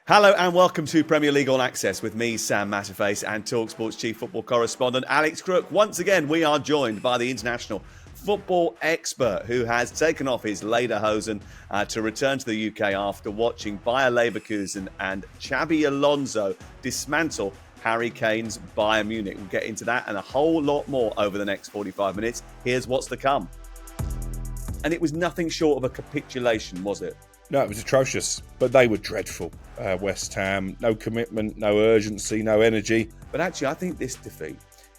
Hello and welcome to Premier League All Access with me, Sam Matterface, and talkSPORT's chief football correspondent, Alex Crook. Once again, we are joined by the international football expert who has taken off his lederhosen to return to the UK after watching Bayer Leverkusen and Xabi Alonso dismantle Harry Kane's Bayern Munich. We'll get into that and a whole lot more over the next 45 minutes. Here's what's to come. And it was nothing short of a capitulation, was it? No, it was atrocious, but they were dreadful. West Ham, no commitment, no urgency, no energy. But actually, I think this defeat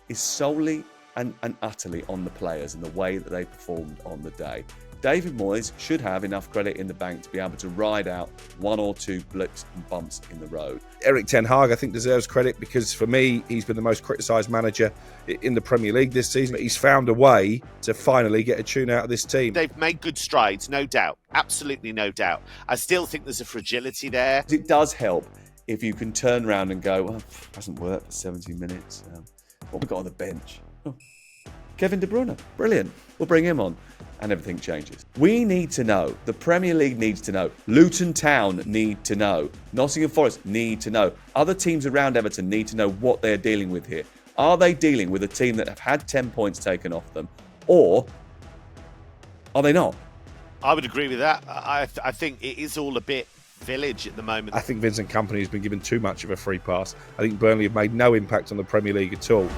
is solely and utterly on the players and the way that they performed on the day. David Moyes should have enough credit in the bank to be able to ride out one or two blips and bumps in the road. Erik Ten Hag, I think, deserves credit because for me, he's been the most criticised manager in the Premier League this season. He's found a way to finally get a tune out of this team. They've made good strides, no doubt. Absolutely no doubt. I still think there's a fragility there. It does help if you can turn around and go, well, it hasn't worked for 70 minutes. What we got on the bench? Oh, Kevin De Bruyne, brilliant. We'll bring him on. And everything changes. We need to know, the Premier League needs to know, Luton Town need to know, Nottingham Forest need to know, other teams around Everton need to know what they're dealing with here. Are they dealing with a team that have had 10 points taken off them, or are they not? I would agree with that. I think it is all a bit village at the moment. I think Vincent Kompany has been given too much of a free pass. I think Burnley have made no impact on the Premier League at all.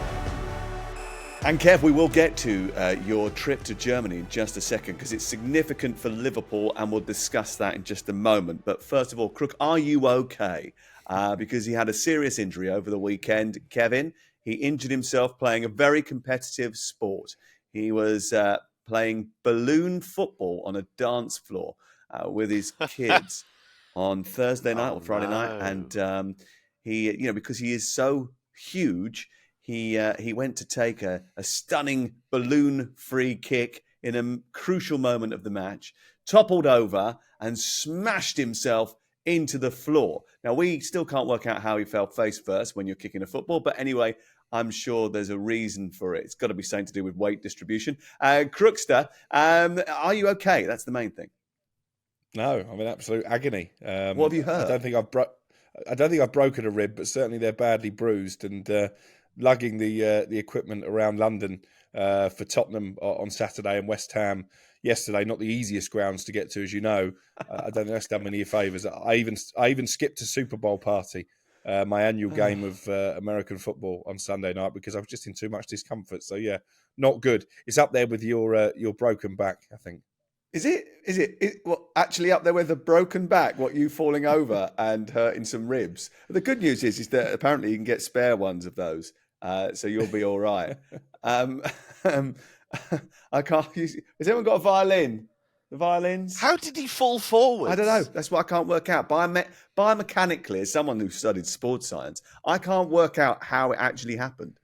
And Kev, we will get to your trip to Germany in just a second because it's significant for Liverpool and we'll discuss that in just a moment. But first of all, Crook, are you okay? Because he had a serious injury over the weekend. Kevin, he injured himself playing a very competitive sport. He was playing balloon football on a dance floor with his kids on Thursday night or Friday night. And he, because he is so huge, he went to take a stunning balloon free kick in a crucial moment of the match, toppled over and smashed himself into the floor. Now, we still can't work out how he fell face first when you're kicking a football, but anyway, I'm sure there's a reason for it. It's got to be something to do with weight distribution. Crookster, are you okay? That's the main thing. No, I'm in absolute agony. What have you heard? I don't think I've broken a rib, but certainly they're badly bruised and lugging the equipment around London for Tottenham on Saturday and West Ham yesterday. Not the easiest grounds to get to, as you know. I don't think that's done me any favours. I even skipped a Super Bowl party, my annual game of American football on Sunday night because I was just in too much discomfort. So yeah, not good. It's up there with your broken back, I think. Is it actually up there with a broken back? What, you falling over and hurting some ribs? The good news is that apparently you can get spare ones of those. So you'll be all right. I can't use. Has anyone got a violin? The violins? How did he fall forward? I don't know. That's what I can't work out. Biomechanically, as someone who studied sports science, I can't work out how it actually happened.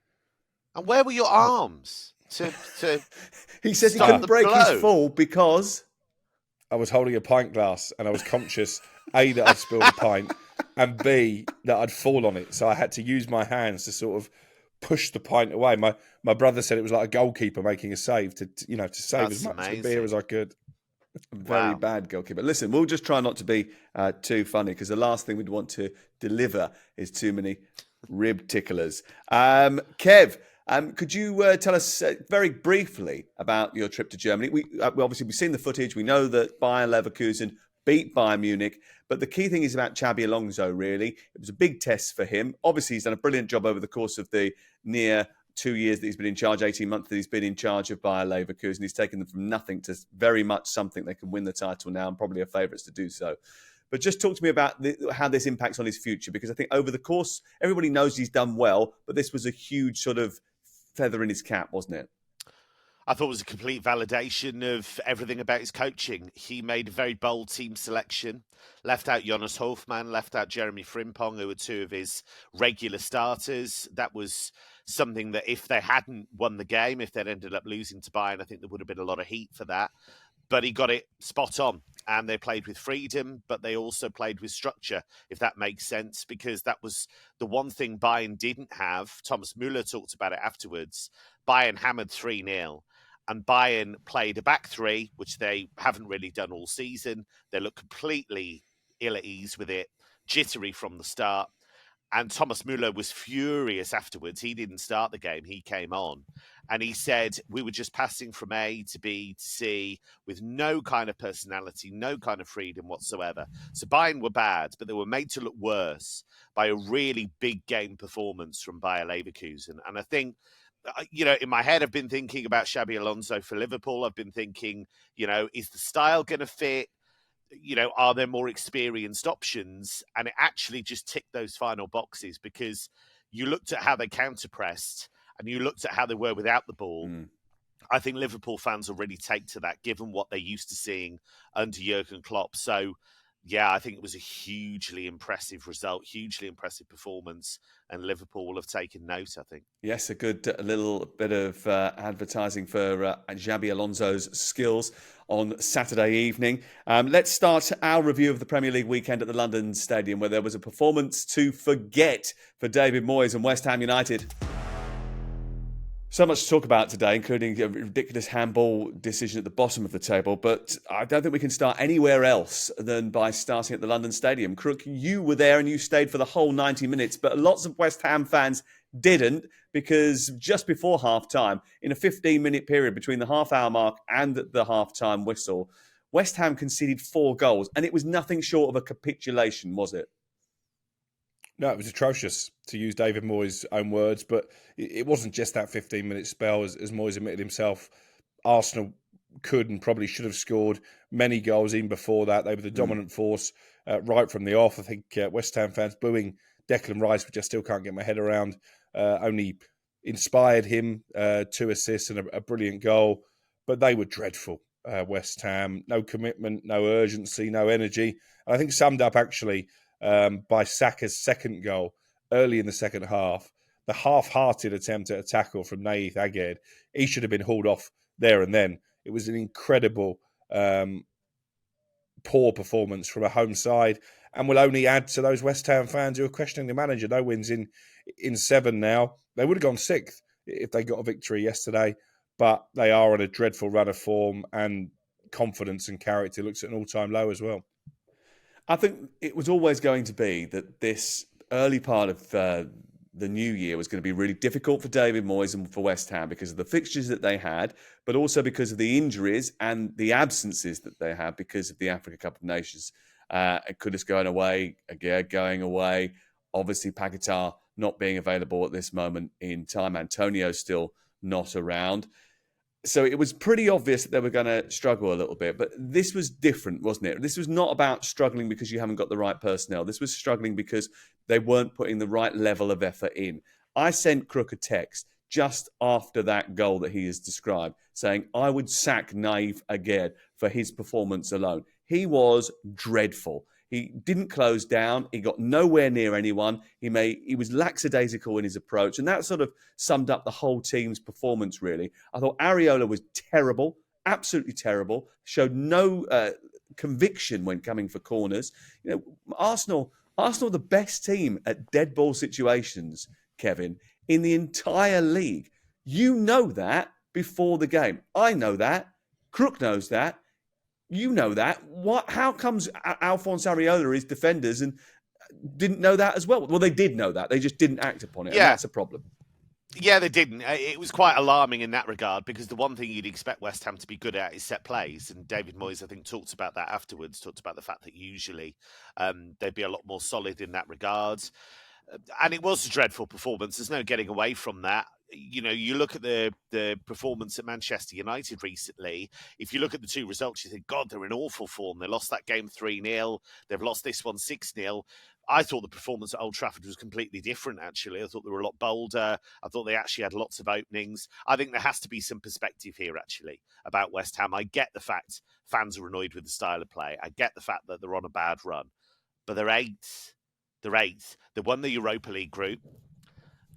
And where were your arms? He says he couldn't break his fall because I was holding a pint glass and I was conscious, A, that I'd spilled a pint, and B, that I'd fall on it. So I had to use my hands to sort of push the pint away. My brother said it was like a goalkeeper making a save to save That's as much amazing. of the beer as I could. Very bad goalkeeper. Listen, we'll just try not to be too funny because the last thing we'd want to deliver is too many rib ticklers. Kev, could you tell us very briefly about your trip to Germany? We obviously we've seen the footage. We know that Bayer Leverkusen beat Bayern Munich, but the key thing is about Xabi Alonso, really. It was a big test for him. Obviously, he's done a brilliant job over the course of the near 2 years that he's been in charge, 18 months that he's been in charge of Bayer Leverkusen. He's taken them from nothing to very much something. They can win the title now and probably are favourites to do so. But just talk to me about how this impacts on his future, because I think over the course, everybody knows he's done well, but this was a huge sort of feather in his cap, wasn't it? I thought it was a complete validation of everything about his coaching. He made a very bold team selection, left out Jonas Hofmann, left out Jeremy Frimpong, who were two of his regular starters. That was something that if they hadn't won the game, if they'd ended up losing to Bayern, I think there would have been a lot of heat for that. But he got it spot on, and they played with freedom, but they also played with structure, if that makes sense, because that was the one thing Bayern didn't have. Thomas Müller talked about it afterwards. Bayern hammered 3-0. And Bayern played a back three, which they haven't really done all season. They look completely ill at ease with it. jittery from the start. And Thomas Müller was furious afterwards. He didn't start the game. He came on. And he said, we were just passing from A to B to C with no kind of personality, no kind of freedom whatsoever. So Bayern were bad, but they were made to look worse by a really big game performance from Bayer Leverkusen. And I think, in my head, I've been thinking about Xabi Alonso for Liverpool. I've been thinking, is the style going to fit? Are there more experienced options? And it actually just ticked those final boxes, because you looked at how they counter-pressed and you looked at how they were without the ball. I think Liverpool fans will really take to that, given what they're used to seeing under Jurgen Klopp. So, yeah, I think it was a hugely impressive result, hugely impressive performance, and Liverpool will have taken note, I think. Yes, a good little bit of advertising for Xabi Alonso's skills on Saturday evening. Let's start our review of the Premier League weekend at the London Stadium, where there was a performance to forget for David Moyes and West Ham United. So much to talk about today, including a ridiculous handball decision at the bottom of the table. But I don't think we can start anywhere else than by starting at the London Stadium. Crook, you were there and you stayed for the whole 90 minutes, but lots of West Ham fans didn't, because just before half-time, in a 15-minute period between the half-hour mark and the half-time whistle, West Ham conceded 4 goals, and it was nothing short of a capitulation, was it? No, it was atrocious, to use David Moyes' own words, but it wasn't just that 15-minute spell, as Moyes admitted himself. Arsenal could and probably should have scored many goals even before that. They were the dominant force right from the off. I think West Ham fans booing Declan Rice, which I still can't get my head around, only inspired him, 2 assists and a brilliant goal. But they were dreadful, West Ham. No commitment, no urgency, no energy. And I think summed up actually by Saka's second goal early in the second half, the half-hearted attempt at a tackle from Naïth Aguerd. He should have been hauled off there and then. It was an incredible poor performance from a home side, and will only add to those West Ham fans who are questioning the manager. No wins in 7 now. They would have gone 6th if they got a victory yesterday, but they are on a dreadful run of form, and confidence and character looks at an all-time low as well. I think it was always going to be that this early part of the new year was going to be really difficult for David Moyes and for West Ham because of the fixtures that they had, but also because of the injuries and the absences that they had because of the Africa Cup of Nations. Kudus going away, Aguerd going away, obviously Paquetá not being available at this moment in time, Antonio still not around. So it was pretty obvious that they were going to struggle a little bit. But this was different, wasn't it? This was not about struggling because you haven't got the right personnel. This was struggling because they weren't putting the right level of effort in. I sent Crook a text just after that goal that he has described, saying I would sack Naïth Aguerd for his performance alone. He was dreadful. He didn't close down. He got nowhere near anyone. He was lackadaisical in his approach. And that sort of summed up the whole team's performance, really. I thought Areola was terrible, absolutely terrible, showed no conviction when coming for corners. Arsenal are the best team at dead ball situations, Kevin, in the entire league. You know that before the game. I know that. Crook knows that. You know that. How comes Alphonse Areola is defenders and didn't know that as well? Well, they did know that. They just didn't act upon it. Yeah. And that's a problem. Yeah, they didn't. It was quite alarming in that regard, because the one thing you'd expect West Ham to be good at is set plays. And David Moyes, I think, talked about that afterwards, talked about the fact that usually they'd be a lot more solid in that regard. And it was a dreadful performance. There's no getting away from that. You look at the performance at Manchester United recently. If you look at the 2 results, you think, God, they're in awful form. They lost that game 3-0. They've lost this one 6-0. I thought the performance at Old Trafford was completely different, actually. I thought they were a lot bolder. I thought they actually had lots of openings. I think there has to be some perspective here, actually, about West Ham. I get the fact fans are annoyed with the style of play. I get the fact that they're on a bad run. But they're 8th. They're 8th. They won the Europa League group.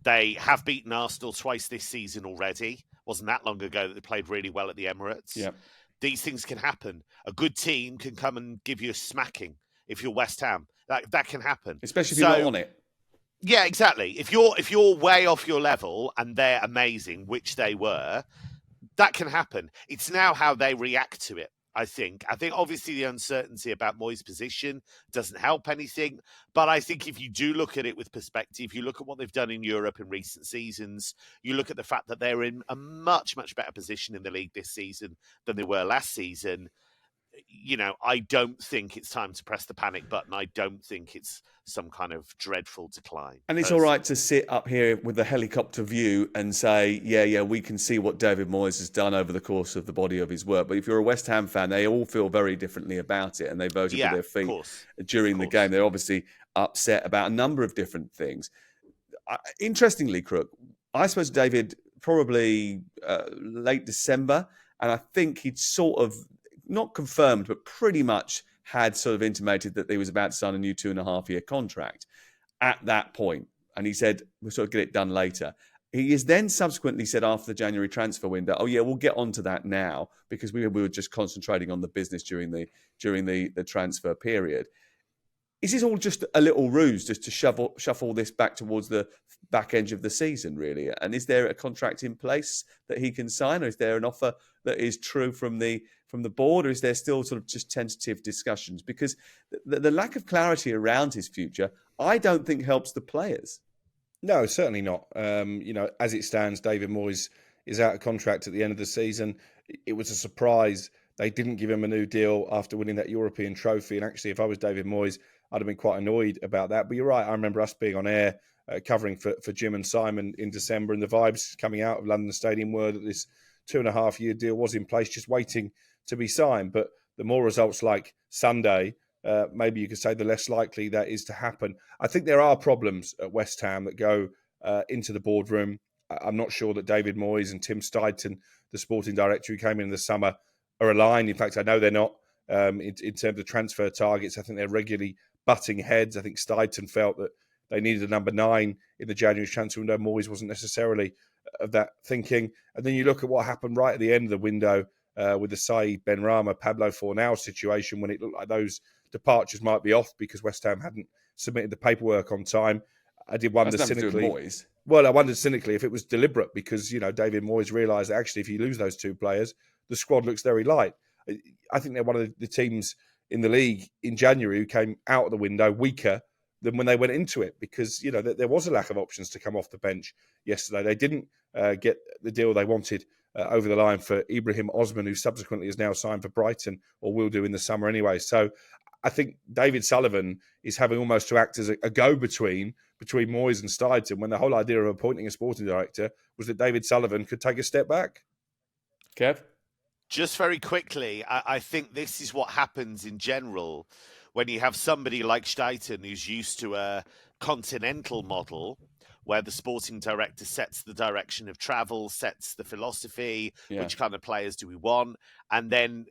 They have beaten Arsenal twice this season already. Wasn't that long ago that they played really well at the Emirates. Yep. These things can happen. A good team can come and give you a smacking if you're West Ham. That can happen. Especially if you're not on it. Yeah, exactly. If you're way off your level and they're amazing, which they were, that can happen. It's now how they react to it. I think obviously the uncertainty about Moyes' position doesn't help anything. But I think if you do look at it with perspective, you look at what they've done in Europe in recent seasons, you look at the fact that they're in a much, much better position in the league this season than they were last season. I don't think it's time to press the panic button. I don't think it's some kind of dreadful decline. And it's all right to sit up here with the helicopter view and say, yeah, we can see what David Moyes has done over the course of the body of his work. But if you're a West Ham fan, they all feel very differently about it, and they voted with their feet during the game. They're obviously upset about a number of different things. Interestingly, Crook, I suppose David probably late December, and I think he'd sort of not confirmed, but pretty much had sort of intimated that he was about to sign a new 2.5-year contract at that point. And he said, we'll sort of get it done later. He has then subsequently said after the January transfer window, oh yeah, we'll get onto that now because we were just concentrating on the business during the transfer period. Is this all just a little ruse just to shuffle this back towards the back end of the season, really? And is there a contract in place that he can sign, or is there an offer that is true from the board, or is there still sort of just tentative discussions? Because the lack of clarity around his future, I don't think helps the players. No, certainly not. As it stands, David Moyes is out of contract at the end of the season. It was a surprise they didn't give him a new deal after winning that European trophy. And actually, if I was David Moyes, I'd have been quite annoyed about that. But you're right. I remember us being on air covering for Jim and Simon in December, and the vibes coming out of London Stadium were that this 2.5-year deal was in place, just waiting to be signed. But the more results like Sunday, maybe you could say the less likely that is to happen. I think there are problems at West Ham that go into the boardroom. I'm not sure that David Moyes and Tim Steidten, the sporting director who came in the summer, are aligned. In fact, I know they're not in terms of transfer targets. I think they're regularly butting heads. I think Steidten felt that they needed a number 9 in the January transfer window. Moyes wasn't necessarily of that thinking. And then you look at what happened right at the end of the window with the Saïd Benrahma, Pablo Fornal situation, when it looked like those departures might be off because West Ham hadn't submitted the paperwork on time. I did wonder cynically. Well, I wondered cynically if it was deliberate because, David Moyes realised that actually if you lose those 2 players, the squad looks very light. I think they're one of the teams in the league in January who came out of the window weaker than when they went into it because, there was a lack of options to come off the bench yesterday. They didn't get the deal they wanted over the line for Ibrahim Osman, who subsequently is now signed for Brighton, or will do in the summer anyway. So I think David Sullivan is having almost to act as a go-between between Moyes and Steidten, when the whole idea of appointing a sporting director was that David Sullivan could take a step back. Kev? Just very quickly, I think this is what happens in general when you have somebody like Steidten who's used to a continental model where the sporting director sets the direction of travel, sets the philosophy, which kind of players do we want, and then,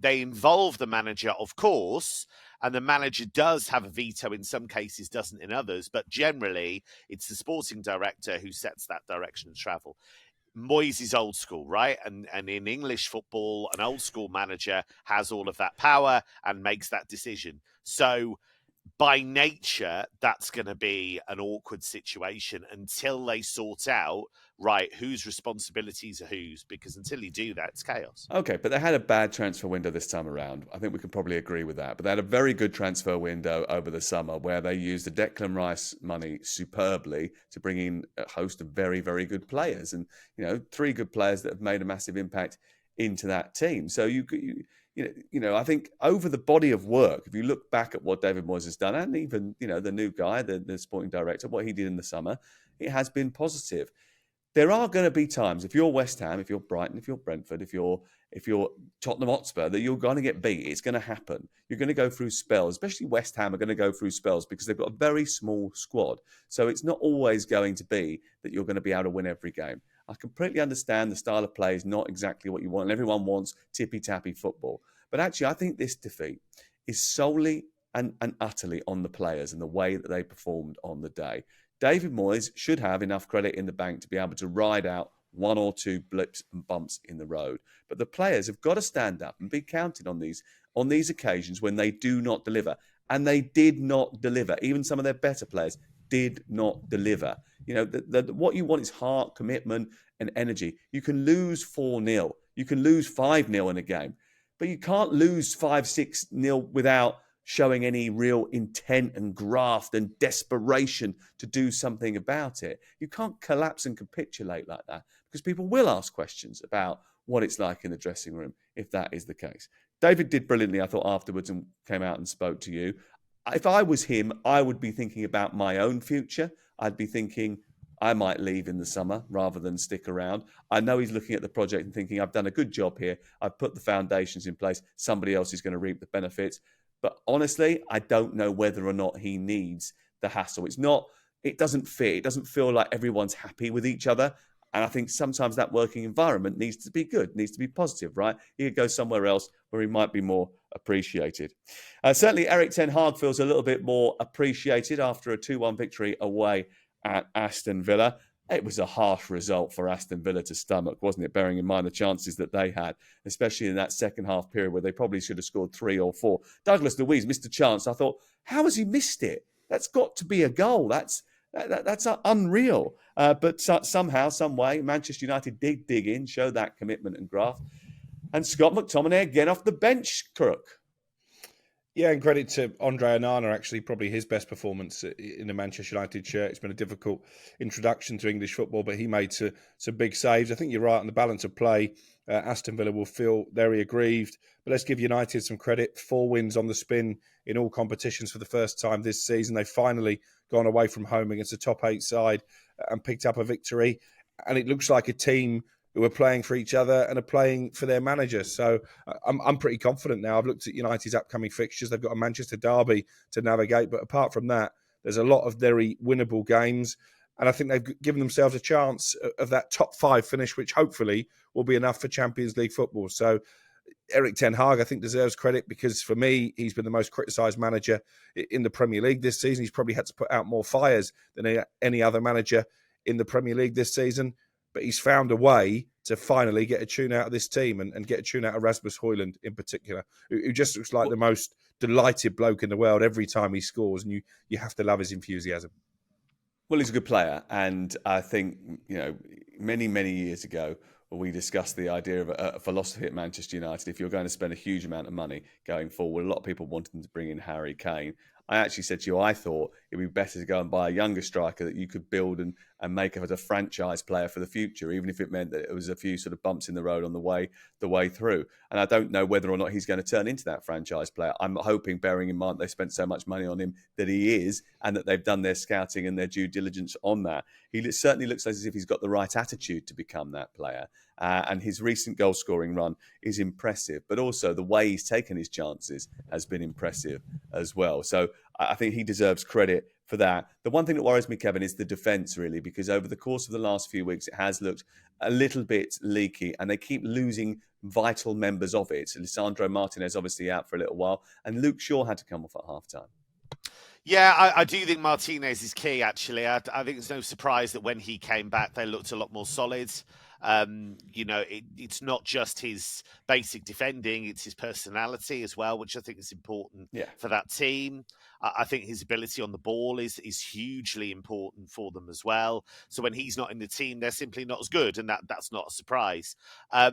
they involve the manager, of course, and the manager does have a veto in some cases, doesn't in others, but generally it's the sporting director who sets that direction of travel. Moyes is old school, right? And in English football, an old school manager has all of that power and makes that decision. So by nature, that's going to be an awkward situation until they sort out, right, whose responsibilities are whose, because until you do that, it's chaos. Okay, but they had a bad transfer window this time around. I think we can probably agree with that. But they had a very good transfer window over the summer where they used the Declan Rice money superbly to bring in a host of very, very good players. And, 3 good players that have made a massive impact into that team. So I think over the body of work, if you look back at what David Moyes has done, and even, the new guy, the sporting director, what he did in the summer, it has been positive. There are going to be times, if you're West Ham, if you're Brighton, if you're Brentford, if you're Tottenham Hotspur, that you're going to get beat. It's going to happen. You're going to go through spells, especially West Ham are going to go through spells because they've got a very small squad. So it's not always going to be that you're going to be able to win every game. I completely understand the style of play is not exactly what you want, and everyone wants tippy-tappy football. But actually, I think this defeat is solely and utterly on the players and the way that they performed on the day. David Moyes should have enough credit in the bank to be able to ride out 1 or 2 blips and bumps in the road. But the players have got to stand up and be counted on these occasions when they do not deliver. And they did not deliver. Even some of their better players did not deliver. What you want is heart, commitment, and energy. You can lose 4-0. You can lose 5-0 in a game. but you can't lose 5-6-0 without showing any real intent and graft and desperation to do something about it. You can't collapse and capitulate like that, because people will ask questions about what it's like in the dressing room if that is the case. David did brilliantly, I thought, afterwards, and came out and spoke to you. If I was him, I would be thinking about my own future. I'd be thinking I might leave in the summer rather than stick around. I know he's looking at the project and thinking, I've done a good job here. I've put the foundations in place. Somebody else is going to reap the benefits. But honestly, I don't know whether or not he needs the hassle. It doesn't fit. It doesn't feel like everyone's happy with each other. And I think sometimes that working environment needs to be good, needs to be positive, right? He could go somewhere else where he might be more appreciated. Certainly, Erik ten Hag feels a little bit more appreciated after a 2-1 victory away at Aston Villa. It was a harsh result for Aston Villa to stomach, wasn't it? Bearing in mind the chances that they had, especially in that second half period where they probably should have scored 3 or 4. Douglas Luiz missed a chance. I thought, how has he missed it? That's got to be a goal. That's unreal. But somehow, some way, Manchester United did dig in, show that commitment and graft. And Scott McTominay again off the bench, Crook. Yeah, and credit to Andre Onana, actually, probably his best performance in the Manchester United shirt. It's been a difficult introduction to English football, but he made some big saves. I think you're right on the balance of play. Aston Villa will feel very aggrieved, but let's give United some credit. 4 wins on the spin in all competitions for the first time this season. They've finally gone away from home against a top 8 side and picked up a victory. And it looks like a team who are playing for each other and are playing for their manager. So I'm pretty confident now. I've looked at United's upcoming fixtures. They've got a Manchester derby to navigate. But apart from that, there's a lot of very winnable games. And I think they've given themselves a chance of that top 5 finish, which hopefully will be enough for Champions League football. So Erik ten Hag, I think, deserves credit because for me, he's been the most criticised manager in the Premier League this season. He's probably had to put out more fires than any other manager in the Premier League this season. But he's found a way to finally get a tune out of this team and get a tune out of Rasmus Højlund in particular, who just looks like the most delighted bloke in the world every time he scores. And you have to love his enthusiasm. Well, he's a good player. And I think, many, many years ago, we discussed the idea of a philosophy at Manchester United. If you're going to spend a huge amount of money going forward, a lot of people wanted to bring in Harry Kane. I actually said to you, I thought it'd be better to go and buy a younger striker that you could build and make as a franchise player for the future, even if it meant that it was a few sort of bumps in the road on the way through. And I don't know whether or not he's going to turn into that franchise player. I'm hoping, bearing in mind they spent so much money on him, that he is, and that they've done their scouting and their due diligence on that. He certainly looks as if he's got the right attitude to become that player. And his recent goal-scoring run is impressive, but also the way he's taken his chances has been impressive as well. So I think he deserves credit for that. The one thing that worries me, Kevin, is the defence, really, because over the course of the last few weeks, it has looked a little bit leaky, and they keep losing vital members of it. Lisandro Martinez obviously out for a little while, and Luke Shaw had to come off at half-time. Yeah, I do think Martinez is key, actually. I think it's no surprise that when he came back, they looked a lot more solid. It's not just his basic defending, it's his personality as well, which I think is important for that team. I think his ability on the ball is hugely important for them as well. So when he's not in the team, they're simply not as good, and that's not a surprise. I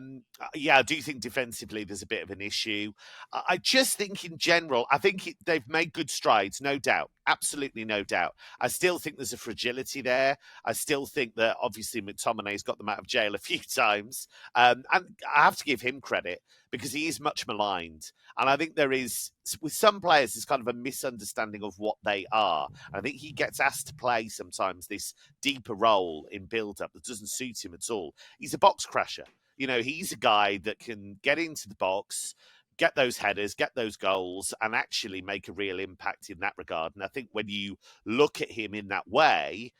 do think defensively there's a bit of an issue. I just think in general, I think they've made good strides, no doubt. Absolutely no doubt. I still think there's a fragility there. I still think that obviously McTominay's got them out of jail a few times. And I have to give him credit because he is much maligned. And I think there is, with some players, there's kind of a misunderstanding of what they are. And I think he gets asked to play sometimes this deeper role in build-up that doesn't suit him at all. He's a box crasher. He's a guy that can get into the box, get those headers, get those goals, and actually make a real impact in that regard. And I think when you look at him in that way,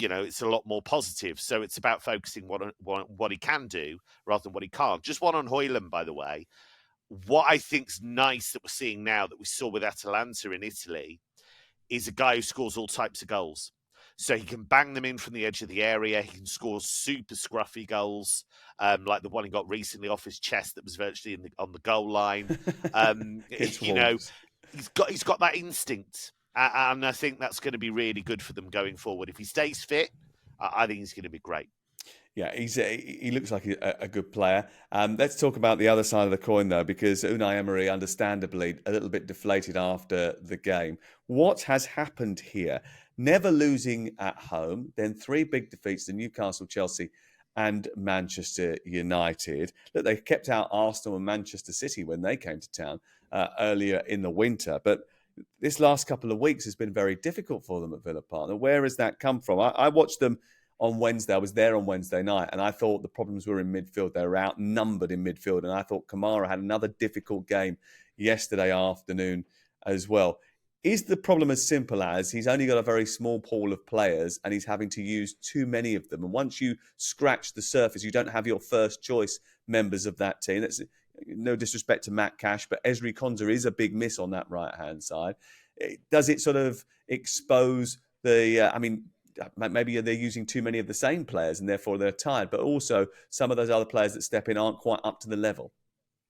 it's a lot more positive. So it's about focusing what he can do rather than what he can't. Just one on Højlund, by the way. What I think's nice that we're seeing now that we saw with Atalanta in Italy is a guy who scores all types of goals. So he can bang them in from the edge of the area. He can score super scruffy goals, like the one he got recently off his chest that was virtually on the goal line. He's got that instinct. And I think that's going to be really good for them going forward. If he stays fit, I think he's going to be great. Yeah, he looks like a good player. Let's talk about the other side of the coin, though, because Unai Emery, understandably, a little bit deflated after the game. What has happened here? Never losing at home, then 3 big defeats to Newcastle, Chelsea, and Manchester United. Look, they kept out Arsenal and Manchester City when they came to town earlier in the winter, but this last couple of weeks has been very difficult for them at Villa Park. Now, where has that come from? I watched them on Wednesday. I was there on Wednesday night, and I thought the problems were in midfield. They were outnumbered in midfield, and I thought Kamara had another difficult game yesterday afternoon as well. Is the problem as simple as he's only got a very small pool of players and he's having to use too many of them? And once you scratch the surface, you don't have your first choice members of that team. That's no disrespect to Matt Cash, but Ezri Konsa is a big miss on that right-hand side. Does it sort of expose the... maybe they're using too many of the same players and therefore they're tired, but also some of those other players that step in aren't quite up to the level.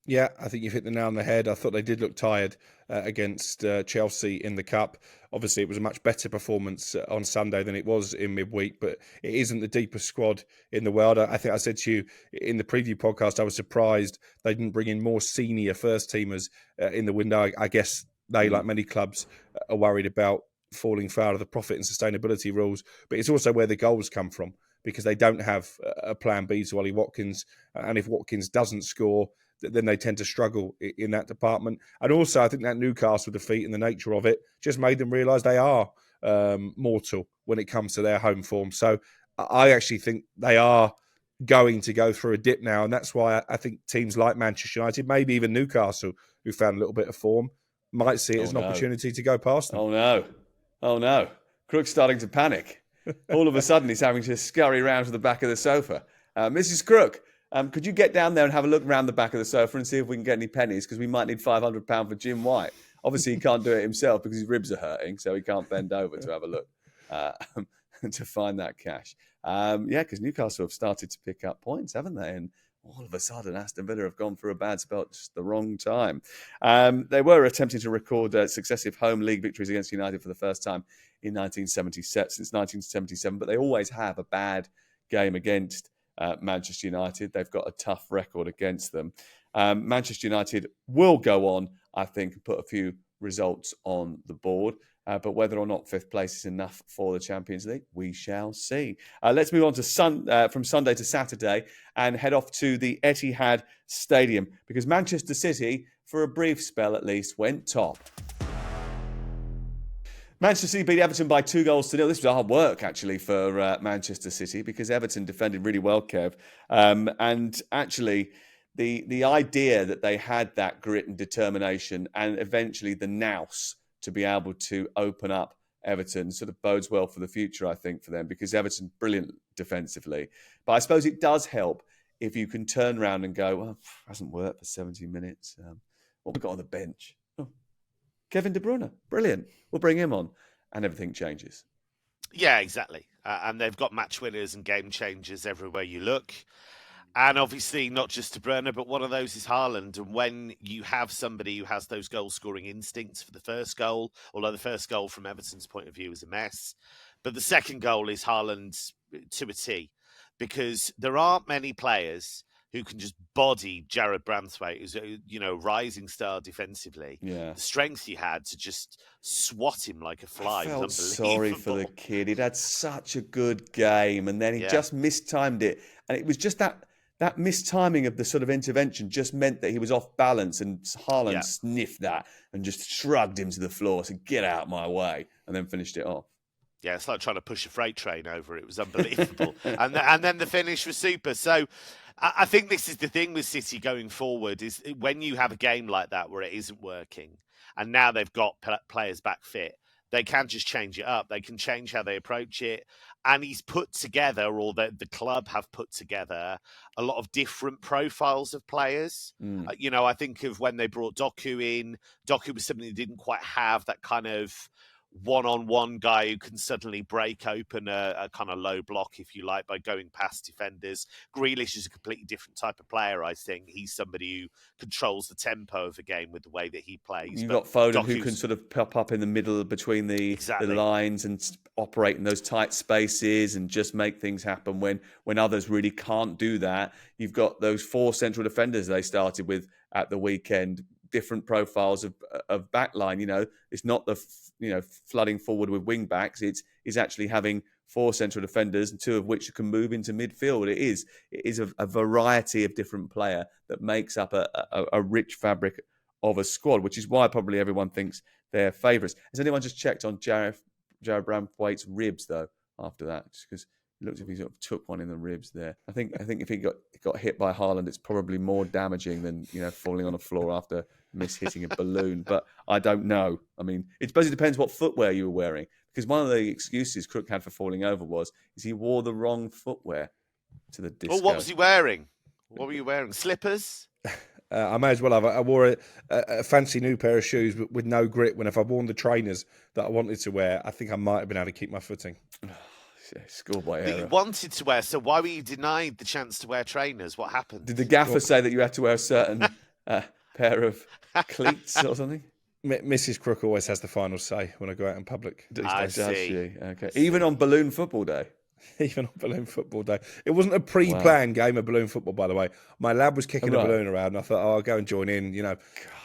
Yeah, I think you've hit the nail on the head. I thought they did look tired against Chelsea in the Cup. Obviously, it was a much better performance on Sunday than it was in midweek, but it isn't the deepest squad in the world. I think I said to you in the preview podcast, I was surprised they didn't bring in more senior first-teamers in the window. I guess they, like many clubs, are worried about falling foul of the profit and sustainability rules, but it's also where the goals come from because they don't have a plan B to Ollie Watkins. And if Watkins doesn't score, then they tend to struggle in that department. And also, I think that Newcastle defeat and the nature of it just made them realise they are mortal when it comes to their home form. So I actually think they are going to go through a dip now. And that's why I think teams like Manchester United, maybe even Newcastle, who found a little bit of form, might see it as an opportunity to go past them. Oh no. Crook's starting to panic. All of a sudden, he's having to scurry around to the back of the sofa. Mrs. Crook, could you get down there and have a look around the back of the sofa and see if we can get any pennies? Because we might need £500 for Jim White. Obviously, he can't do it himself because his ribs are hurting, so he can't bend over to have a look to find that cash. Because Newcastle have started to pick up points, haven't they? And all of a sudden, Aston Villa have gone through a bad spell at just the wrong time. They were attempting to record successive home league victories against United for the first time in since 1977, but they always have a bad game against Manchester United. They've got a tough record against them. Manchester United will go on, I think, and put a few results on the board. But whether or not 5th place is enough for the Champions League, we shall see. Let's move on to from Sunday to Saturday and head off to the Etihad Stadium because Manchester City, for a brief spell at least, went top. Manchester City beat Everton by 2-0. This was hard work, actually, for Manchester City because Everton defended really well, Kev. And actually, the idea that they had that grit and determination and eventually the nous to be able to open up Everton sort of bodes well for the future, I think, for them, because Everton brilliant defensively. But I suppose it does help if you can turn around and go, well, it hasn't worked for 70 minutes. What we got on the bench? Oh, Kevin De Bruyne, brilliant. We'll bring him on, and everything changes. Yeah, exactly. And they've got match winners and game changers everywhere you look. And obviously, not just De Bruyne, but one of those is Haaland. And when you have somebody who has those goal-scoring instincts for the first goal, although the first goal from Everton's point of view is a mess, but the second goal is Haaland to a T, because there aren't many players who can just body Jared Branthwaite, who's a rising star defensively. Yeah. The strength he had to just swat him like a fly. I felt was sorry for the kid. He'd had such a good game, and then he just mistimed it. And it was just that mistiming of the sort of intervention just meant that he was off balance, and Haaland sniffed that and just shrugged him to the floor, said, "Get out my way," and then finished it off. Yeah, it's like trying to push a freight train over. It was unbelievable. and then the finish was super. So I think this is the thing with City going forward, is when you have a game like that where it isn't working, and now they've got players back fit, they can just change it up. They can change how they approach it. And he's put together, or the club have put together, a lot of different profiles of players. I think of when they brought Doku in. Doku was something that didn't quite have that kind of one-on-one guy who can suddenly break open a kind of low block, if you like, by going past defenders. Grealish is a completely different type of player, I think. He's somebody who controls the tempo of the game with the way that he plays. You've got Foden who can sort of pop up in the middle between the lines and operate in those tight spaces and just make things happen when others really can't do that. You've got those 4 central defenders they started with at the weekend, different profiles of backline. It's not the flooding forward with wing backs. It's actually having 4 central defenders, and 2 of which can move into midfield. It is a variety of different player that makes up a rich fabric of a squad, which is why probably everyone thinks they're favourites. Has anyone just checked on Jared Bramthwaite's ribs though after that? Just because it looks as if he sort of took one in the ribs there. I think if he got hit by Haaland, it's probably more damaging than falling on the floor after hitting a balloon. But I don't know. I mean, it basically depends what footwear you were wearing. Because one of the excuses Crook had for falling over is he wore the wrong footwear to the disco. Well, what was he wearing? What were you wearing? Slippers? I may as well have. I wore a fancy new pair of shoes with no grip. When if I'd worn the trainers that I wanted to wear, I think I might have been able to keep my footing. Schoolboy That error. you wanted to wear, so why were you denied the chance to wear trainers? What happened? Did the gaffer say that you had to wear a certain pair of cleats or something? Mrs. Crook always has the final say when I go out in public. I see. Okay. Even on Balloon Football Day? Even on Balloon Football Day. It wasn't a pre-planned game of balloon football, by the way. My lad was kicking a balloon around, and I thought, I'll go and join in,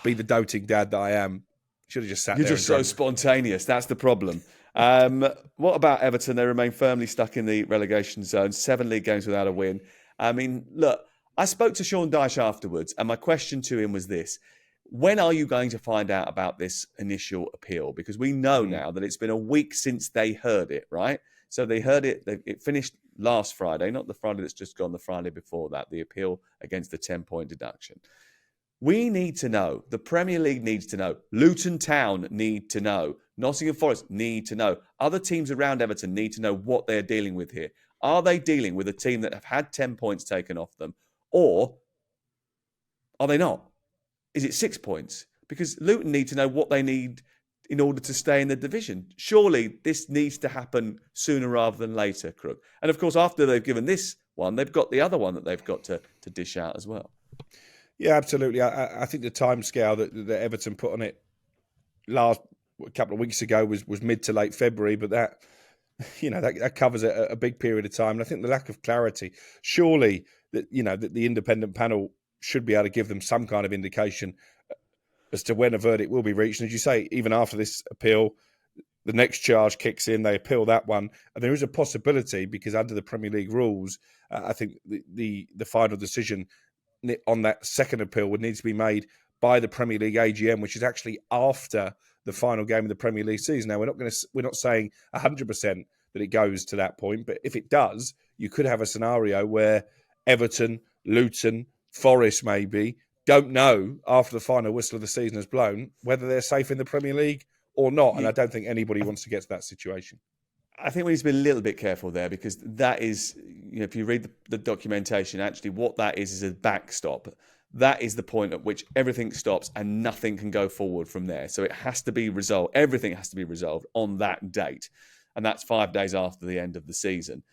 be the doting dad that I am. Should have just sat there. You're just so spontaneous. That's the problem. What about Everton? They remain firmly stuck in the relegation zone. 7 league games without a win. I mean, look, I spoke to Sean Dyche afterwards, and my question to him was this. When are you going to find out about this initial appeal? Because we know now that it's been a week since they heard it, right? So they heard it. It finished last Friday, not the Friday that's just gone, the Friday before that, the appeal against the 10-point deduction. We need to know. The Premier League needs to know. Luton Town need to know. Nottingham Forest need to know. Other teams around Everton need to know what they're dealing with here. Are they dealing with a team that have had 10 points taken off them? Or are they not? Is it 6 points? Because Luton need to know what they need in order to stay in the division. Surely this needs to happen sooner rather than later, Crook. And of course, after they've given this one, they've got the other one that they've got to dish out as well. Yeah, absolutely. I think the timescale that Everton put on it last couple of weeks ago was mid to late February, but that covers a big period of time. And I think the lack of clarity, surely that the independent panel should be able to give them some kind of indication as to when a verdict will be reached. And as you say, even after this appeal, the next charge kicks in, they appeal that one. And there is a possibility, because under the Premier League rules, I think the final decision on that second appeal would need to be made by the Premier League AGM, which is actually after the final game of the Premier League season. Now, we're not saying 100% that it goes to that point, but if it does, you could have a scenario where Everton, Luton, Forest maybe don't know after the final whistle of the season has blown whether they're safe in the Premier League or not. And I don't think anybody wants to get to that situation. I think we need to be a little bit careful there, because that is, if you read the documentation, actually what that is a backstop. That is the point at which everything stops and nothing can go forward from there. So it has to be resolved. Everything has to be resolved on that date. And that's 5 days after the end of the season.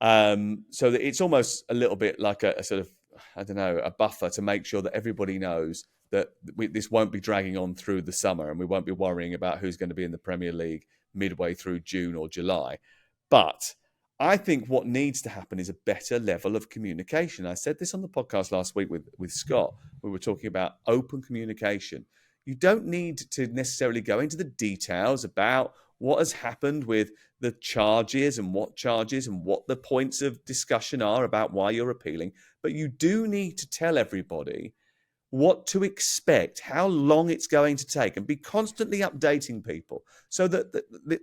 So that it's almost a little bit like a sort of, a buffer to make sure that everybody knows that this won't be dragging on through the summer, and we won't be worrying about who's going to be in the Premier League midway through June or July. But I think what needs to happen is a better level of communication. I said this on the podcast last week with Scott. We were talking about open communication. You don't need to necessarily go into the details about what has happened with the charges and what the points of discussion are about why you're appealing. But you do need to tell everybody what to expect, how long it's going to take, and be constantly updating people so that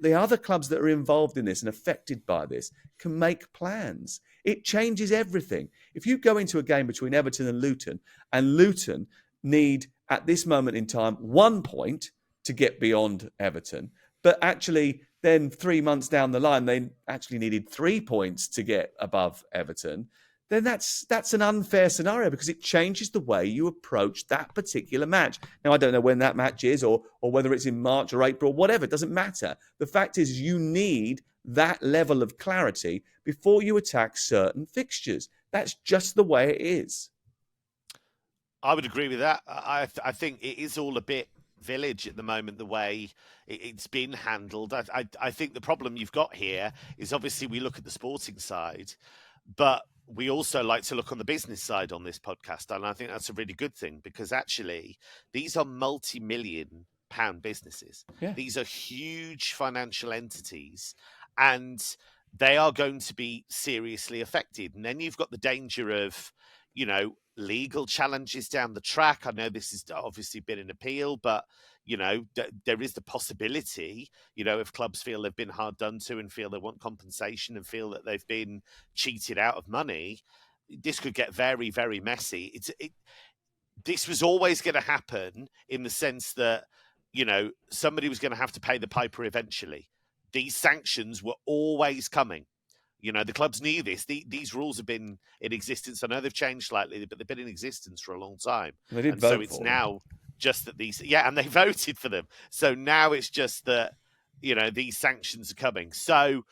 the other clubs that are involved in this and affected by this can make plans. It changes everything. If you go into a game between Everton and Luton need, at this moment in time, 1 point to get beyond Everton, but actually then 3 months down the line, they actually needed 3 points to get above Everton, then that's an unfair scenario because it changes the way you approach that particular match. Now, I don't know when that match is or whether it's in March or April, whatever. It doesn't matter. The fact is you need that level of clarity before you attack certain fixtures. That's just the way it is. I would agree with that. I think it is all a bit village at the moment, the way it's been handled. I think the problem you've got here is obviously we look at the sporting side, but we also like to look on the business side on this podcast. And I think that's a really good thing because actually these are multi-million pound businesses. Yeah. These are huge financial entities and they are going to be seriously affected. And then you've got the danger of, legal challenges down the track. I know this has obviously been an appeal, but, there is the possibility, if clubs feel they've been hard done to and feel they want compensation and feel that they've been cheated out of money, this could get very, very messy. This was always going to happen in the sense that, somebody was going to have to pay the piper eventually. These sanctions were always coming. The clubs knew this. These rules have been in existence. I know they've changed slightly, but they've been in existence for a long time. They did vote so it's for now them. Just that and they voted for them. So now it's just that, these sanctions are coming. So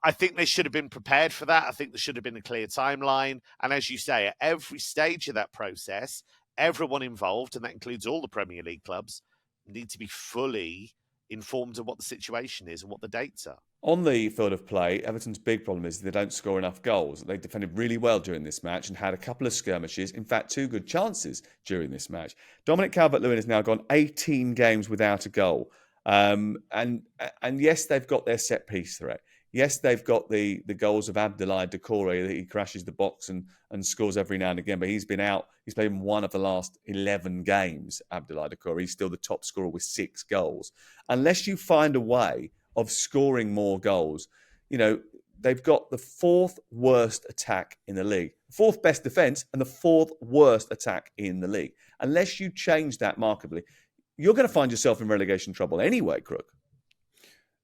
I think they should have been prepared for that. I think there should have been a clear timeline. And as you say, at every stage of that process, everyone involved, and that includes all the Premier League clubs, need to be fully informed of what the situation is and what the dates are. On the field of play, Everton's big problem is they don't score enough goals. They defended really well during this match and had a couple of skirmishes, in fact, 2 good chances during this match. Dominic Calvert-Lewin has now gone 18 games without a goal. And yes, they've got their set-piece threat. Yes, they've got the goals of Abdoulaye Doucouré that he crashes the box and scores every now and again, but he's been out. He's played in one of the last 11 games, Abdoulaye Doucouré. He's still the top scorer with 6 goals. Unless you find a way of scoring more goals, they've got the 4th worst attack in the league, 4th best defence and the 4th worst attack in the league. Unless you change that markedly, you're going to find yourself in relegation trouble anyway, Crook.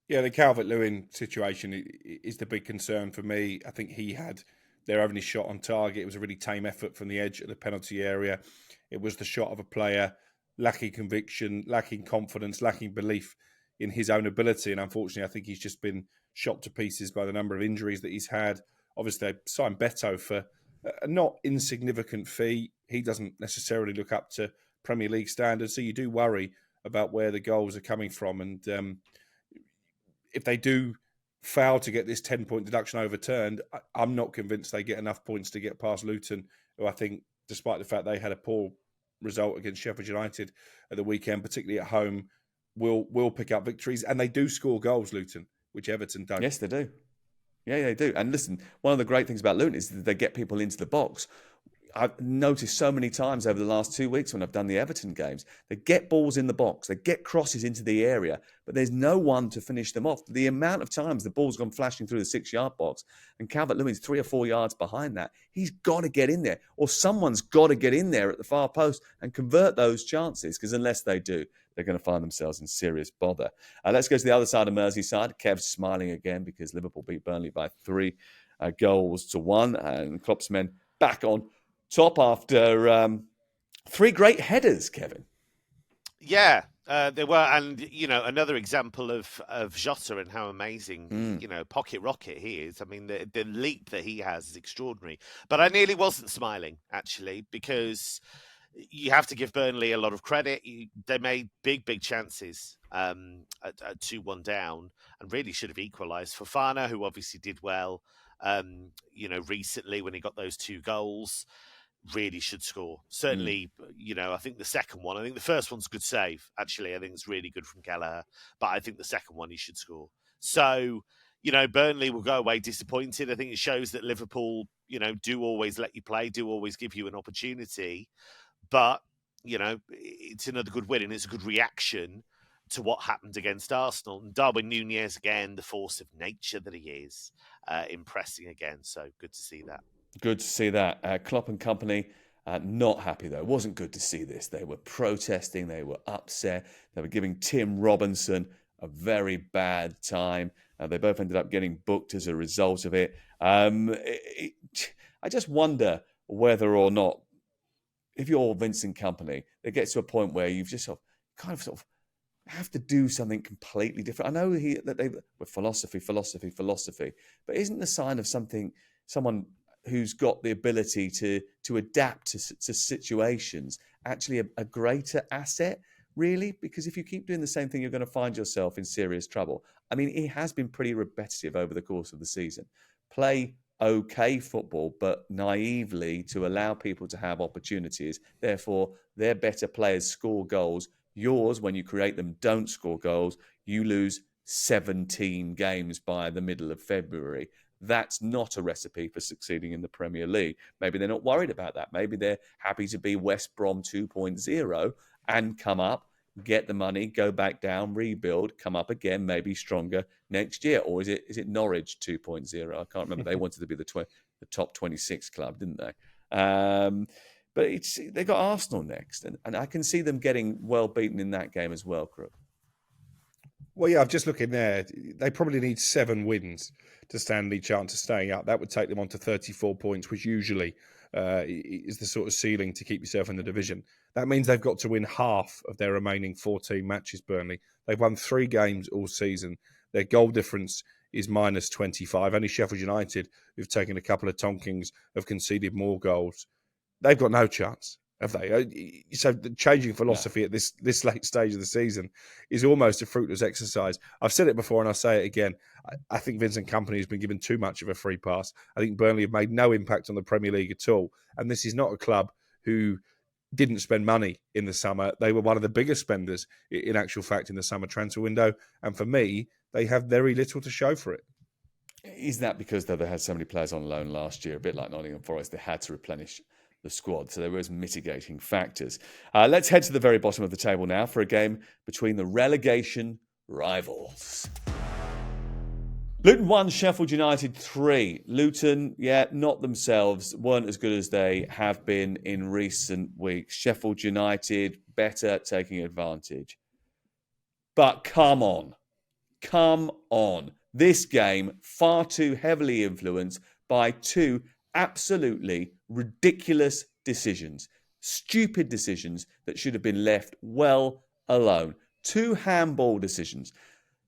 Yeah, the Calvert-Lewin situation is the big concern for me. I think he had their only shot on target. It was a really tame effort from the edge of the penalty area. It was the shot of a player lacking conviction, lacking confidence, lacking belief in his own ability. And unfortunately, I think he's just been shot to pieces by the number of injuries that he's had. Obviously, they signed Beto for a not insignificant fee. He doesn't necessarily look up to Premier League standards. So you do worry about where the goals are coming from. And if they do fail to get this 10-point deduction overturned, I'm not convinced they get enough points to get past Luton, who I think, despite the fact they had a poor result against Sheffield United at the weekend, particularly at home, will pick up victories. And they do score goals, Luton, which Everton don't. Yes, they do. Yeah, they do. And listen, one of the great things about Luton is that they get people into the box. I've noticed so many times over the last 2 weeks when I've done the Everton games, they get balls in the box, they get crosses into the area, but there's no one to finish them off. The amount of times the ball's gone flashing through the 6-yard box and Calvert-Lewin's 3 or 4 yards behind that, he's got to get in there, or someone's got to get in there at the far post and convert those chances, because unless they do, they're going to find themselves in serious bother. Let's go to the other side of Merseyside. Kev's smiling again because Liverpool beat Burnley by 3 goals to 1, and Klopp's men back on top after 3 great headers, Kevin. Yeah, there were. And, another example of Jota and how amazing, pocket rocket he is. I mean, the leap that he has is extraordinary. But I nearly wasn't smiling, actually, because you have to give Burnley a lot of credit. They made big chances at 2-1 down and really should have equalised. Fofana, who obviously did well, recently when he got those 2 goals, really should score. Certainly, I think the second one, I think the first one's a good save, actually. I think it's really good from Kelleher, but I think the second one he should score. So, Burnley will go away disappointed. I think it shows that Liverpool, do always let you play, do always give you an opportunity. But, it's another good win and it's a good reaction to what happened against Arsenal. And Darwin Núñez, again, the force of nature that he is, impressing again. So good to see that. Good to see that. Klopp and company not happy, though. It wasn't good to see this. They were protesting. They were upset. They were giving Tim Robinson a very bad time. They both ended up getting booked as a result of it. I just wonder whether or not, if you're Vincent Kompany, it gets to a point where you've just kind of have to do something completely different. I know that they were philosophy, but isn't the sign of someone who's got the ability to adapt to situations actually a greater asset, really? Because if you keep doing the same thing, you're going to find yourself in serious trouble. I mean, he has been pretty repetitive over the course of the season. Play okay football, but naively to allow people to have opportunities. Therefore, their better players score goals. Yours, when you create them, don't score goals. You lose 17 games by the middle of February. That's not a recipe for succeeding in the Premier League. Maybe they're not worried about that. Maybe they're happy to be West Brom 2.0 and come up, get the money, go back down, rebuild, come up again, maybe stronger next year. Or is it Norwich 2.0? I can't remember. They wanted to be the top 26 club, didn't they? But they've got Arsenal next, and I can see them getting well beaten in that game as well, Crook. Well, yeah, I'm just looking there. They probably need 7 wins to stand any chance of staying up. That would take them on to 34 points, which usually is the sort of ceiling to keep yourself in the division. That means they've got to win half of their remaining 14 matches, Burnley. They've won 3 games all season. Their goal difference is minus 25. Only Sheffield United, who've taken a couple of tonkings, have conceded more goals. They've got no chance, have they? So the changing philosophy at this late stage of the season is almost a fruitless exercise. I've said it before and I'll say it again. I think Vincent Kompany has been given too much of a free pass. I think Burnley have made no impact on the Premier League at all. And this is not a club who didn't spend money in the summer. They were one of the biggest spenders, in actual fact, in the summer transfer window. And for me, they have very little to show for it. Is that because they had so many players on loan last year, a bit like Nottingham Forest, they had to replenish the squad, so there was mitigating factors. Let's head to the very bottom of the table now for a game between the relegation rivals. Luton 1, Sheffield United 3. Luton, not themselves, weren't as good as they have been in recent weeks. Sheffield United, better, taking advantage. But come on. This game, far too heavily influenced by 2 absolutely ridiculous decisions. Stupid decisions that should have been left well alone. 2 handball decisions.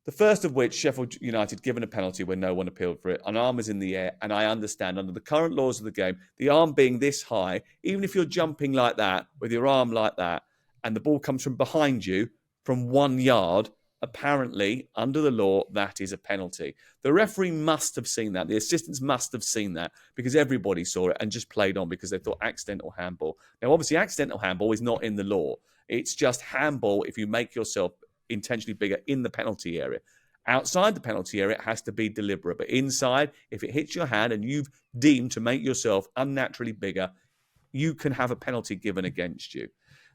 The first of which, Sheffield United given a penalty when no one appealed for it. An arm was in the air, and I understand under the current laws of the game, the arm being this high, even if you're jumping like that, with your arm like that, and the ball comes from behind you from 1 yard, apparently, under the law, that is a penalty. The referee must have seen that. The assistants must have seen that because everybody saw it and just played on because they thought accidental handball. Now, obviously, accidental handball is not in the law. It's just handball if you make yourself intentionally bigger in the penalty area. Outside the penalty area, it has to be deliberate. But inside, if it hits your hand and you've deemed to make yourself unnaturally bigger, you can have a penalty given against you.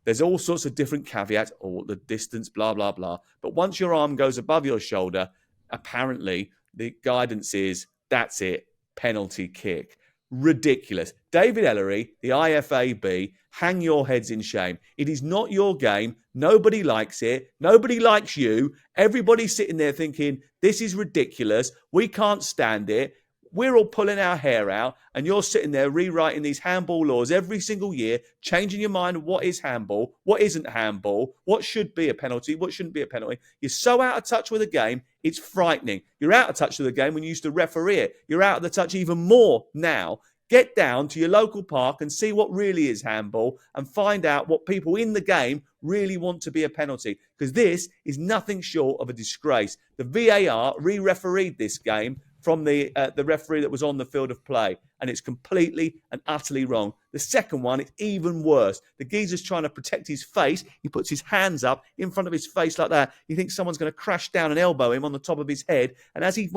There's all sorts of different caveats, or the distance, blah, blah, blah. But once your arm goes above your shoulder, apparently the guidance is, that's it, penalty kick. Ridiculous. David Ellery, the IFAB, hang your heads in shame. It is not your game. Nobody likes it. Nobody likes you. Everybody's sitting there thinking, this is ridiculous. We can't stand it. We're all pulling our hair out, and you're sitting there rewriting these handball laws every single year, changing your mind what is handball, what isn't handball, what should be a penalty, what shouldn't be a penalty. You're so out of touch with the game, it's frightening. You're out of touch with the game when you used to referee it. You're out of the touch even more now. Get down to your local park and see what really is handball and find out what people in the game really want to be a penalty, because this is nothing short of a disgrace. The VAR re-refereed this game from the referee that was on the field of play, and it's completely and utterly wrong. The second one is even worse. The geezer's trying to protect his face. He puts his hands up in front of his face like that. He thinks someone's going to crash down and elbow him on the top of his head, and as he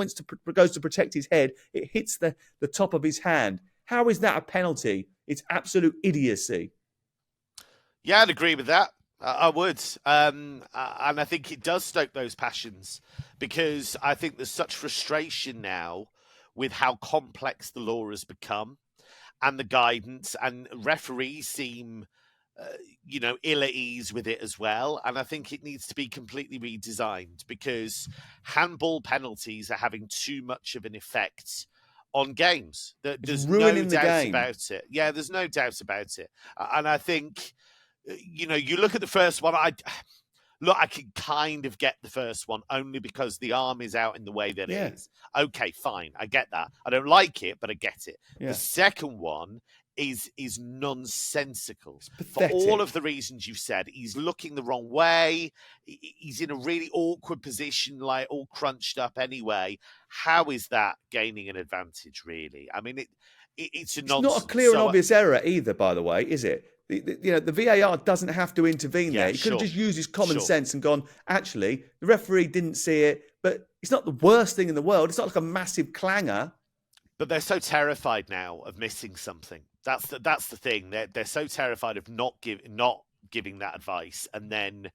goes to protect his head, it hits the top of his hand. How is that a penalty? It's absolute idiocy. Yeah, I'd agree with that. I would. And I think it does stoke those passions, because I think there's such frustration now with how complex the law has become and the guidance, and referees seem, ill at ease with it as well. And I think it needs to be completely redesigned, because handball penalties are having too much of an effect on games. It's There's ruining no the doubt game. about it. Yeah, there's no doubt about it. And I think, you look at the first one, I can kind of get the first one only because the arm is out in the way that Yeah. it is. Okay, fine. I get that. I don't like it, but I get it. Yeah. The second one is nonsensical for pathetic. all of the reasons you've said. He's looking the wrong way. He's in a really awkward position, like all crunched up anyway. How is that gaining an advantage, really? I mean, it's a nonsense. Not a clear and obvious error either, by the way, is it? The VAR doesn't have to intervene there. He could have just used his common sense and gone, actually, the referee didn't see it, but it's not the worst thing in the world. It's not like a massive clanger. But they're so terrified now of missing something. That's the thing. They're so terrified of not giving that advice, and then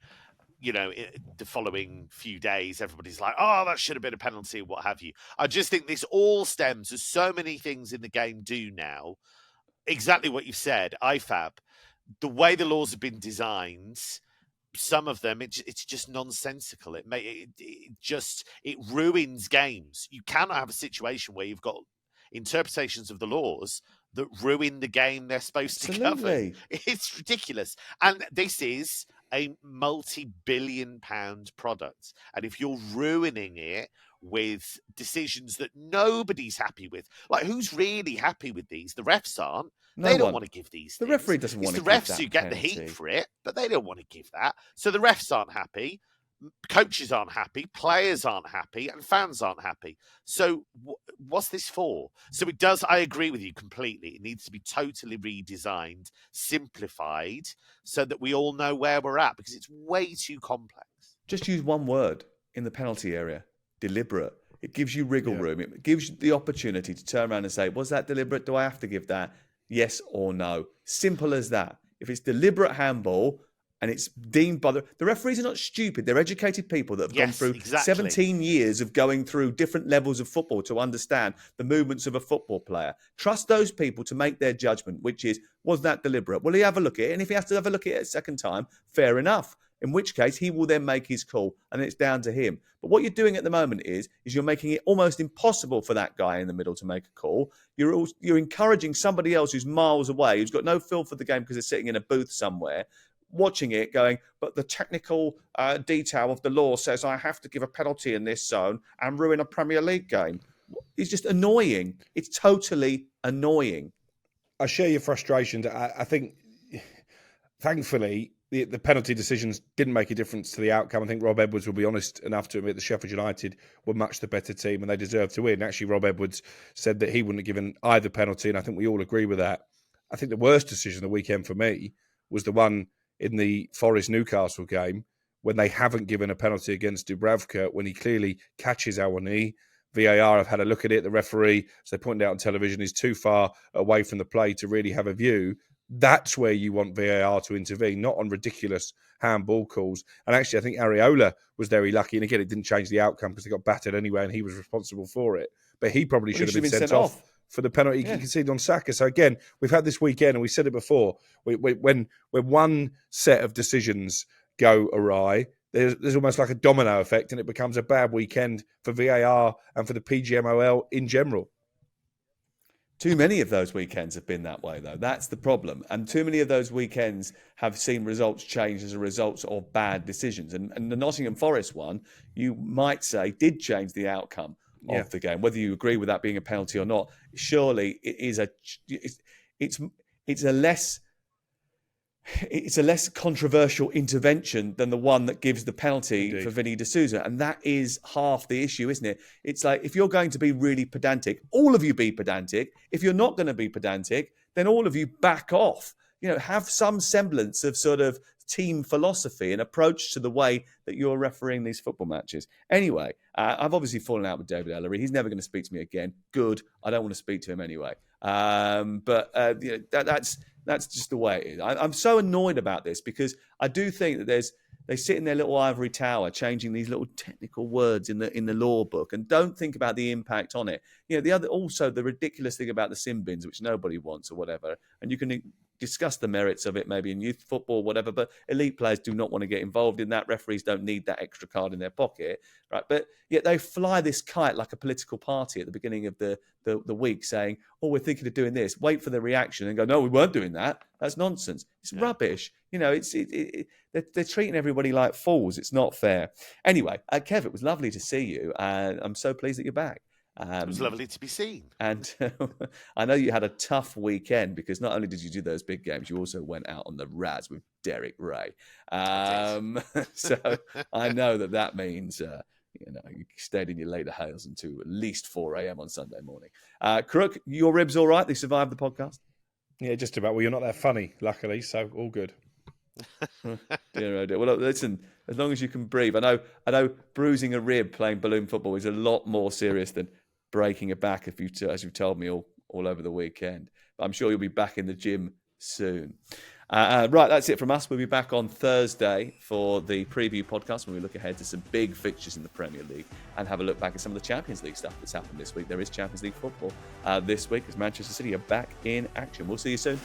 the following few days, everybody's like, "Oh, that should have been a penalty," what have you. I just think this all stems as so many things in the game do now. Exactly what you've said, IFAB. The way the laws have been designed, some of them, it's just nonsensical. It ruins games. You cannot have a situation where you've got interpretations of the laws that ruin the game they're supposed to cover. It's ridiculous. And this is a multi-billion-pound product. And if you're ruining it with decisions that nobody's happy with, like who's really happy with these? The refs aren't. They don't want to give these things. The referee doesn't want to give that. It's the refs who get the heat for it, but they don't want to give that. So the refs aren't happy. Coaches aren't happy, players aren't happy, and fans aren't happy. So what's this for? So it does, I agree with you completely. It needs to be totally redesigned, simplified, so that we all know where we're at, because it's way too complex. Just use one word in the penalty area: deliberate. It gives you wriggle room. It gives you the opportunity to turn around and say, was that deliberate? Do I have to give that? Yes or no. Simple as that. If it's deliberate handball, and it's deemed by the referees are not stupid. They're educated people that have gone through 17 years of going through different levels of football to understand the movements of a football player. Trust those people to make their judgment, which is, was that deliberate? Will he have a look at it? And if he has to have a look at it a second time, fair enough. In which case, he will then make his call, and it's down to him. But what you're doing at the moment is you're making it almost impossible for that guy in the middle to make a call. You're encouraging somebody else who's miles away, who's got no feel for the game because they're sitting in a booth somewhere, watching it going, but the technical detail of the law says I have to give a penalty in this zone and ruin a Premier League game. It's just annoying. It's totally annoying. I share your frustrations. I think, thankfully, the penalty decisions didn't make a difference to the outcome. I think Rob Edwards will be honest enough to admit that Sheffield United were much the better team and they deserved to win. Actually, Rob Edwards said that he wouldn't have given either penalty, and I think we all agree with that. I think the worst decision of the weekend for me was the one in the Forest-Newcastle game when they haven't given a penalty against Dubravka, when he clearly catches Awani. VAR have had a look at it. The referee, as they pointed out on television, is too far away from the play to really have a view. That's where you want VAR to intervene, not on ridiculous handball calls. And actually, I think Areola was very lucky. And again, it didn't change the outcome because they got battered anyway and he was responsible for it. But he probably should have been sent off for the penalty he conceded on Saka. So again, we've had this weekend, and we said it before, when one set of decisions go awry, there's almost like a domino effect, and it becomes a bad weekend for VAR and for the PGMOL in general. Too many of those weekends have been that way, though. That's the problem. And too many of those weekends have seen results change as a result of bad decisions. And the Nottingham Forest one, you might say, did change the outcome of the game. Whether you agree with that being a penalty or not, surely it is it's a less controversial intervention than the one that gives the penalty for Vinny D'Souza. And that is half the issue, isn't it? It's like, if you're going to be really pedantic, all of you be pedantic. If you're not going to be pedantic, then all of you back off. Have some semblance of sort of team philosophy and approach to the way that you're refereeing these football matches. Anyway, I've obviously fallen out with David Ellery. He's never going to speak to me again. Good. I don't want to speak to him anyway. That's just the way it is. I'm so annoyed about this because I do think that they sit in their little ivory tower changing these little technical words in the law book and don't think about the impact on it. The ridiculous thing about the sin bins, which nobody wants or whatever, and you can discuss the merits of it, maybe in youth football, whatever. But elite players do not want to get involved in that. Referees don't need that extra card in their pocket, right? But yet they fly this kite like a political party at the beginning of the week, saying, "Oh, we're thinking of doing this." Wait for the reaction and go, "No, we weren't doing that. That's nonsense. It's rubbish." You know, they're treating everybody like fools. It's not fair. Anyway, Kev, it was lovely to see you, and I'm so pleased that you're back. It was lovely to be seen. And I know you had a tough weekend because not only did you do those big games, you also went out on the Raz with Derek Ray. So I know that means you stayed in your later hails until at least 4 a.m. on Sunday morning. Crook, your ribs all right? They survived the podcast? Yeah, just about. Well, you're not that funny, luckily, so all good. Dear, oh dear. Well, look, listen, as long as you can breathe. I know bruising a rib playing balloon football is a lot more serious than breaking a back, as you've told me all over the weekend. But I'm sure you'll be back in the gym soon. Right, that's it from us. We'll be back on Thursday for the preview podcast when we look ahead to some big fixtures in the Premier League and have a look back at some of the Champions League stuff that's happened this week. There is Champions League football this week as Manchester City are back in action. We'll see you soon.